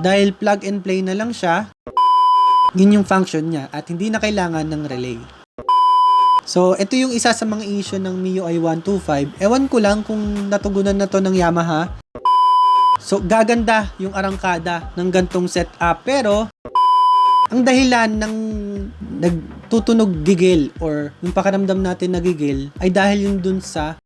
dahil plug and play na lang siya. Yun yung function niya at hindi na kailangan ng relay. So, ito yung isa sa mga issue ng MIUI 125. Ewan ko lang kung natugunan na to ng Yamaha. So, gaganda yung arangkada ng gantong setup. Pero, ang dahilan ng nagtutunog gigil or yung pakiramdam natin na gigil ay dahil yung dun sa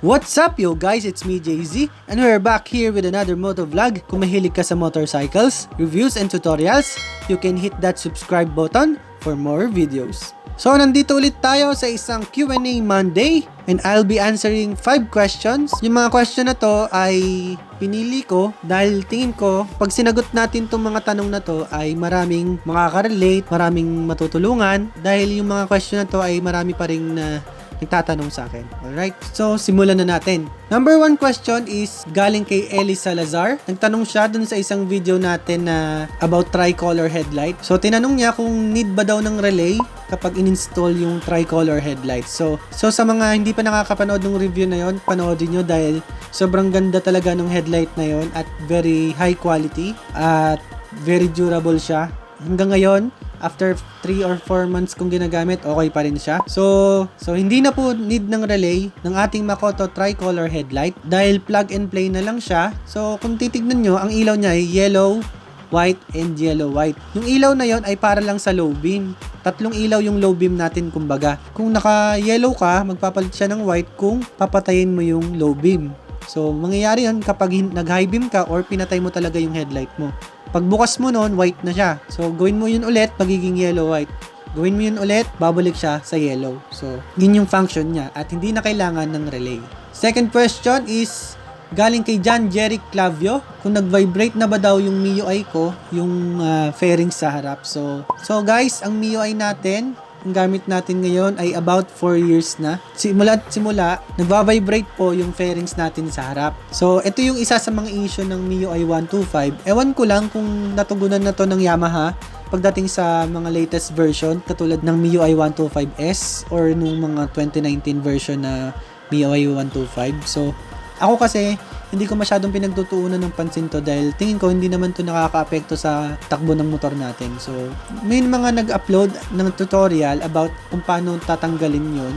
What's up yo guys, it's me JZ and we're back here with another motovlog. Kung mahilig ka sa motorcycles, reviews and tutorials, you can hit that subscribe button for more videos. So nandito ulit tayo sa isang Q&A Monday and I'll be answering 5 questions. Yung mga question na to ay pinili ko dahil tingin ko pag sinagot natin tong mga tanong na to ay maraming makaka-relate, maraming matutulungan dahil yung mga question na to ay marami pa ring na nagtatanong sa akin. Alright, so simulan na natin. Number 1 question is galing kay Ellie Salazar. Nagtanong siya dun sa isang video natin na about tricolor headlight. So tinanong niya kung need ba daw ng relay kapag in-install yung tricolor headlight. So sa mga hindi pa nakakapanood ng review na yon, panoodin nyo dahil sobrang ganda talaga ng headlight na yon at very high quality at very durable siya. Hanggang ngayon, after 3 or 4 months kong ginagamit, okay pa rin siya. So hindi na po need ng relay ng ating Makoto tricolor headlight dahil plug and play na lang siya. So kung titignan nyo, ang ilaw niya ay yellow, white, and yellow, white. Yung ilaw na yon ay para lang sa low beam. 3 ilaw yung low beam natin kumbaga. Kung naka-yellow ka, magpapalit siya ng white kung papatayin mo yung low beam. So mangyayari yun kapag nag-high beam ka or pinatay mo talaga yung headlight mo. Pagbukas mo nun, white na siya. So, gawin mo yun ulit, magiging yellow-white. Gawin mo yun ulit, babalik siya sa yellow. So, yun yung function niya at hindi na kailangan ng relay. Second question is galing kay John Jerry Clavio. Kung nag-vibrate na ba daw yung MIUI ko, yung fairings sa harap. So guys, ang MIUI natin, ang gamit natin ngayon ay about 4 years na. Simula, nagva-vibrate po yung fairings natin sa harap. So, ito yung isa sa mga issue ng MIUI 125. Ewan ko lang kung natugunan na to ng Yamaha pagdating sa mga latest version katulad ng MIUI 125S or nung mga 2019 version na MIUI 125. So, ako kasi hindi ko masyadong pinagtutuunan ng pansin to dahil tingin ko hindi naman to nakaka-apekto sa takbo ng motor natin. So, may mga nag-upload ng tutorial about kung paano tatanggalin yon.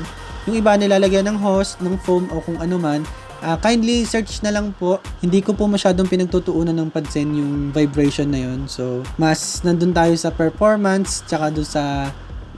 Yung iba nilalagyan ng hose, ng foam o kung ano man. Kindly search na lang po. Hindi ko po masyadong pinagtutuunan ng pansin yung vibration na yon. So, mas nandun tayo sa performance tsaka doon sa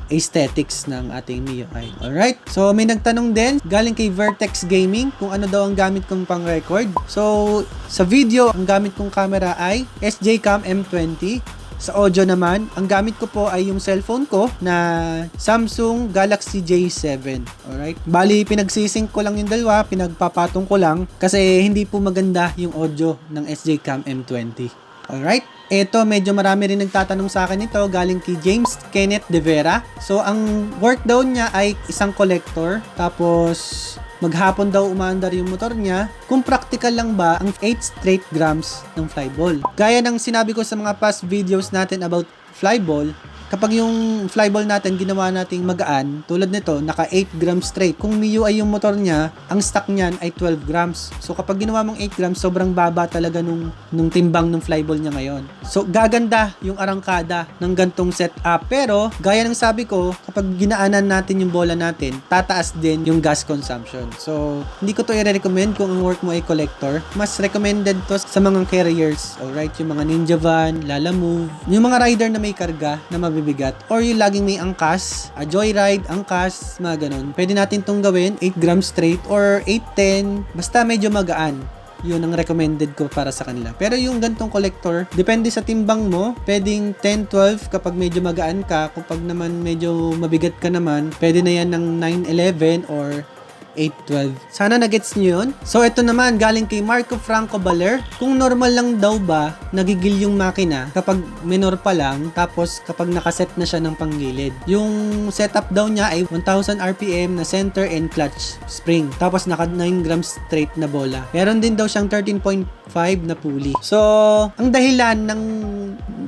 aesthetics ng ating MIUI. Alright? So, may nagtanong din, galing kay Vertex Gaming, kung ano daw ang gamit kong pang-record. So, sa video, ang gamit kong camera ay SJCam M20. Sa audio naman, ang gamit ko po ay yung cellphone ko na Samsung Galaxy J7. Alright? Bali, pinagsisync ko lang yung dalawa, pinagpapatong ko lang kasi hindi po maganda yung audio ng SJCam M20. Alright? Ito, medyo marami rin nagtatanong sa akin ito, galing kay James Kenneth De Vera. So, ang work daw niya ay isang collector, tapos maghapon daw umaandar yung motor niya. Kung practical lang ba ang 8 straight grams ng flyball? Gaya ng sinabi ko sa mga past videos natin about flyball, kapag yung flyball natin ginawa nating magaan, tulad nito, naka 8 grams straight. Kung MIUI yung motor niya, ang stock niyan ay 12 grams. So kapag ginawa mong 8 grams, sobrang baba talaga nung timbang ng flyball niya ngayon. So gaganda yung arangkada ng gantong setup. Pero gaya ng sabi ko, kapag ginaanan natin yung bola natin, tataas din yung gas consumption. So hindi ko to i-recommend kung ang work mo ay collector. Mas recommended to sa mga carriers. Alright, yung mga Ninja Van, Lalamove, yung mga rider na may karga na mabibigat or yung laging may angkas, joyride, angkas, mga ganun. Pwede natin tong gawin 8 grams straight or 8-10, basta medyo magaan. Yun ang recommended ko para sa kanila. Pero yung gantong collector, depende sa timbang mo, pwedeng 10-12 kapag medyo magaan ka. Kapag naman medyo mabigat ka naman, pwede na yan ng 9-11 or 812. Sana nagets nyo yun. So, ito naman, galing kay Marco Franco Baler. Kung normal lang daw ba, nagigil yung makina kapag minor pa lang, tapos kapag nakaset na siya ng panggilid. Yung setup daw niya ay 1000 RPM na center and clutch spring. Tapos naka 9 grams straight na bola. Meron din daw siyang 13.5 5 na pulley. So, ang dahilan ng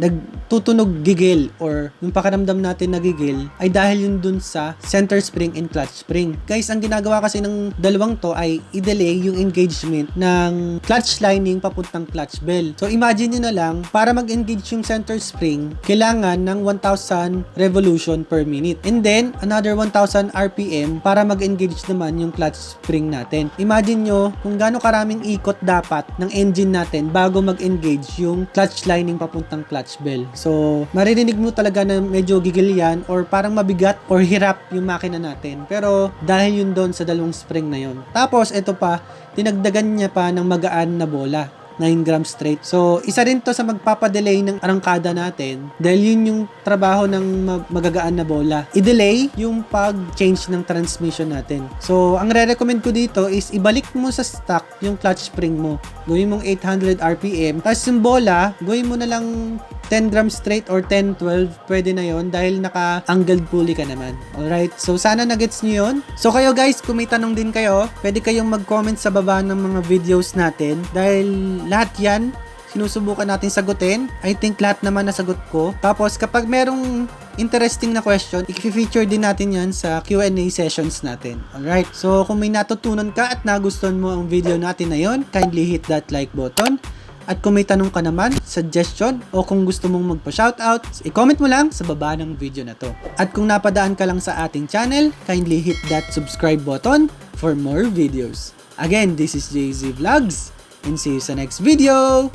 nagtutunog gigil or yung pakiramdam natin na gigil ay dahil yun dun sa center spring and clutch spring. Guys, ang ginagawa kasi ng dalawang to ay i-delay yung engagement ng clutch lining papuntang clutch bell. So, imagine nyo na lang, para mag-engage yung center spring, kailangan ng 1,000 revolution per minute. And then, another 1,000 RPM para mag-engage naman yung clutch spring natin. Imagine nyo kung gaano karaming ikot dapat ng engine natin bago mag-engage yung clutch lining papuntang clutch bell. So, maririnig mo talaga na medyo gigil yan or parang mabigat or hirap yung makina natin. Pero, dahil yun doon sa dalawang spring na yun. Tapos, ito pa, tinagdagan niya pa ng magaan na bola. 9 grams straight. So, isa rin to sa magpapadelay ng arangkada natin dahil yun yung trabaho ng magagaan na bola. I-delay yung pag-change ng transmission natin. So, ang re-recommend ko dito is ibalik mo sa stock yung clutch spring mo. Gawin mong 800 RPM. Tapos yung bola, gawin mo na lang 10 grams straight or 10-12. Pwede na yon dahil naka-angled pulley ka naman. Alright? So, sana na-gets nyo yun. So, kayo guys, kung may tanong din kayo, pwede kayong mag-comment sa baba ng mga videos natin dahil lahat yan, sinusubukan natin sagutin. I think lahat naman nasagot ko. Tapos, kapag merong interesting na question, i-feature din natin yan sa Q&A sessions natin. Alright? So, kung may natutunan ka at nagustuhan mo ang video natin na yon, kindly hit that like button. At kung may tanong ka naman, suggestion, o kung gusto mong magpa-shoutout, i-comment mo lang sa baba ng video na to. At kung napadaan ka lang sa ating channel, kindly hit that subscribe button for more videos. Again, this is JZ Vlogs, and see you sa next video!